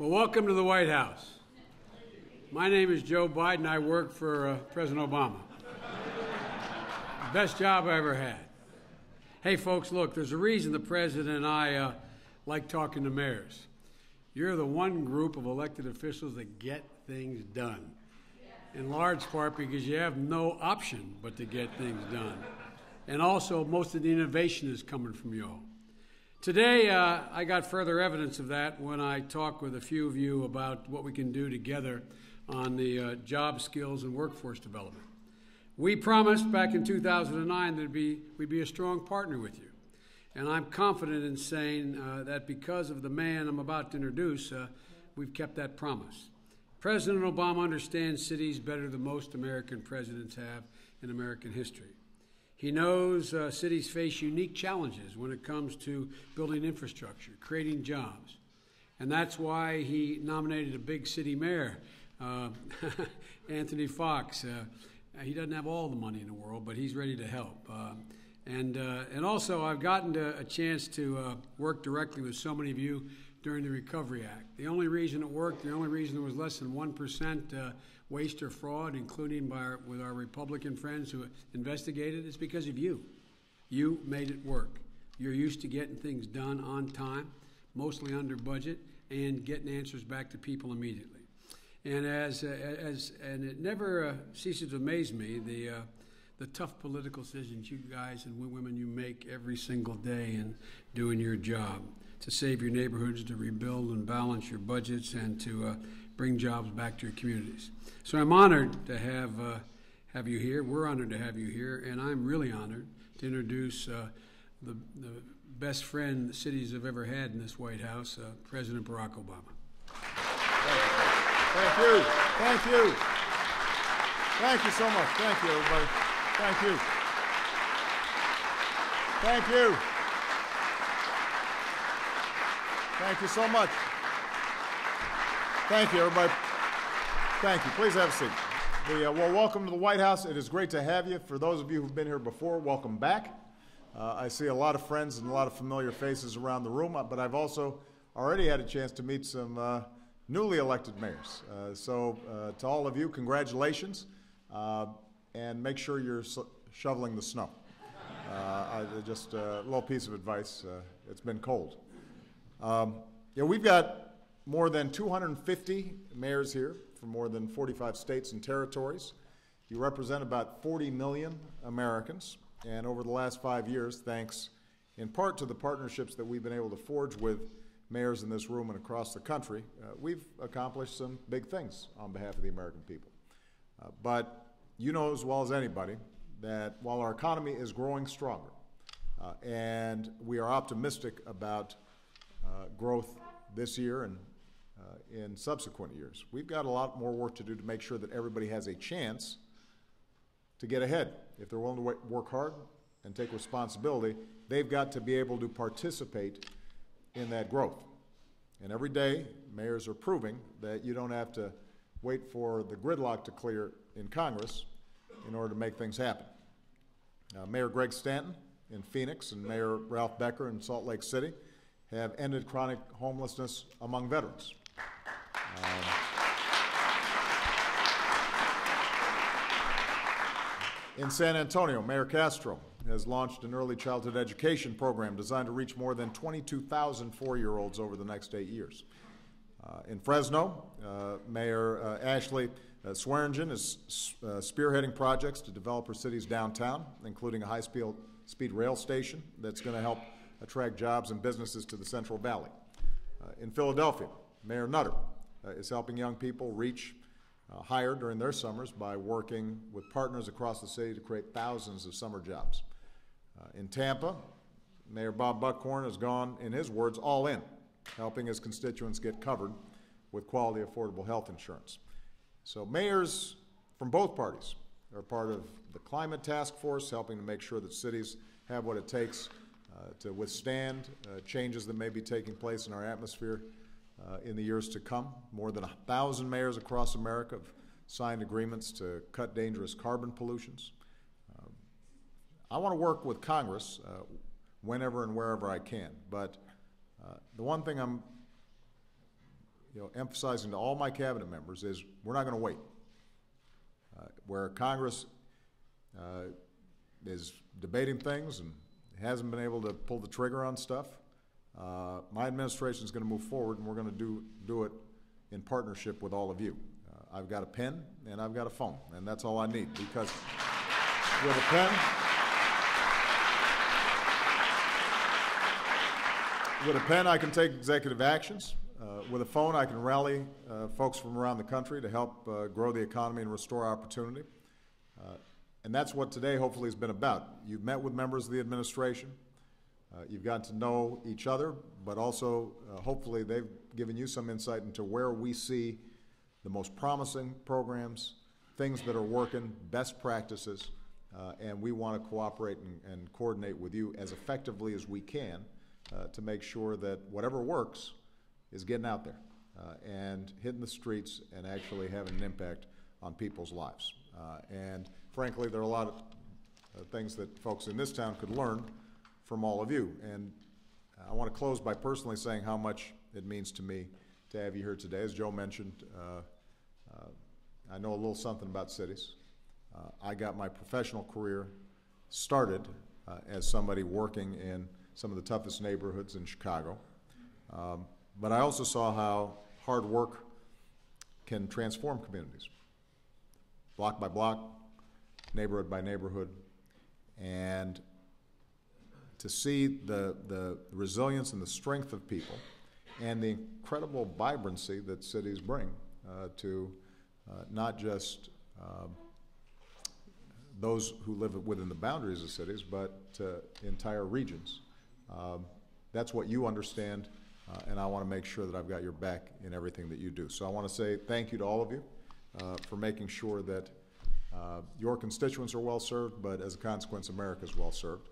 Well, welcome to the White House. My name is Joe Biden. I work for President Obama. Best job I ever had. Hey, folks, look, there's a reason the president and I like talking to mayors. You're the one group of elected officials that get things done, in large part because you have no option but to get things done. And also, most of the innovation is coming from you all. Today, I got further evidence of that when I talked with a few of you about what we can do together on the job skills and workforce development. We promised back in 2009 that we'd be a strong partner with you. And I'm confident in saying that because of the man I'm about to introduce, we've kept that promise. President Obama understands cities better than most American presidents have in American history. He knows cities face unique challenges when it comes to building infrastructure, creating jobs. And that's why he nominated a big city mayor, Anthony Foxx. He doesn't have all the money in the world, but he's ready to help. And also, I've gotten a chance to work directly with so many of you during the Recovery Act. The only reason it worked, the only reason there was less than 1% waste or fraud, including with our Republican friends who investigated, is because of you. You made it work. You're used to getting things done on time, mostly under budget, and getting answers back to people immediately. And and it never ceases to amaze me the tough political decisions you guys and women you make every single day in doing your job to save your neighborhoods, to rebuild and balance your budgets, and to bring jobs back to your communities. So I'm honored to have you here. We're honored to have you here, and I'm really honored to introduce the best friend the cities have ever had in this White House, President Barack Obama. Thank you. Thank you. Thank you so much. Thank you, everybody. Thank you. Thank you. Thank you so much. Thank you, everybody. Thank you. Please have a seat. Well, welcome to the White House. It is great to have you. For those of you who've been here before, welcome back. I see a lot of friends and a lot of familiar faces around the room, but I've also already had a chance to meet some newly elected mayors. So to all of you, congratulations, and make sure you're shoveling the snow. Just a little piece of advice. It's been cold. We've got more than 250 mayors here from more than 45 states and territories. You represent about 40 million Americans, and over the last 5 years, thanks in part to the partnerships that we've been able to forge with mayors in this room and across the country, we've accomplished some big things on behalf of the American people. But you know as well as anybody that while our economy is growing stronger and we are optimistic about growth this year and in subsequent years, we've got a lot more work to do to make sure that everybody has a chance to get ahead. If they're willing to work hard and take responsibility, they've got to be able to participate in that growth. And every day, mayors are proving that you don't have to wait for the gridlock to clear in Congress in order to make things happen. Mayor Greg Stanton in Phoenix and Mayor Ralph Becker in Salt Lake City have ended chronic homelessness among veterans. In San Antonio, Mayor Castro has launched an early childhood education program designed to reach more than 22,000 four-year-olds over the next 8 years. In Fresno, Mayor Ashley Swearingen is spearheading projects to develop her city's downtown, including a high-speed rail station that's going to help attract jobs and businesses to the Central Valley. In Philadelphia, Mayor Nutter is helping young people reach higher during their summers by working with partners across the city to create thousands of summer jobs. In Tampa, Mayor Bob Buckhorn has gone, in his words, all in, helping his constituents get covered with quality, affordable health insurance. So mayors from both parties are part of the climate task force, helping to make sure that cities have what it takes to withstand changes that may be taking place in our atmosphere in the years to come. More than 1,000 mayors across America have signed agreements to cut dangerous carbon pollutions. I want to work with Congress whenever and wherever I can, but the one thing I'm emphasizing to all my cabinet members is we're not going to wait. Where Congress is debating things and hasn't been able to pull the trigger on stuff, my administration is going to move forward, and we're going to do it in partnership with all of you. I've got a pen and I've got a phone, and that's all I need, because with a pen I can take executive actions. With a phone I can rally folks from around the country to help grow the economy and restore opportunity. And that's what today hopefully has been about. You've met with members of the administration. You've gotten to know each other, but also hopefully they've given you some insight into where we see the most promising programs, things that are working, best practices, and we want to cooperate and coordinate with you as effectively as we can to make sure that whatever works is getting out there and hitting the streets and actually having an impact on people's lives. And frankly, there are a lot of things that folks in this town could learn from all of you. And I want to close by personally saying how much it means to me to have you here today. As Joe mentioned, I know a little something about cities. I got my professional career started as somebody working in some of the toughest neighborhoods in Chicago. But I also saw how hard work can transform communities, block by block, neighborhood by neighborhood, and to see the resilience and the strength of people and the incredible vibrancy that cities bring to not just those who live within the boundaries of cities, but entire regions. That's what you understand, and I want to make sure that I've got your back in everything that you do. So I want to say thank you to all of you for making sure that your constituents are well served, but as a consequence, America is well served.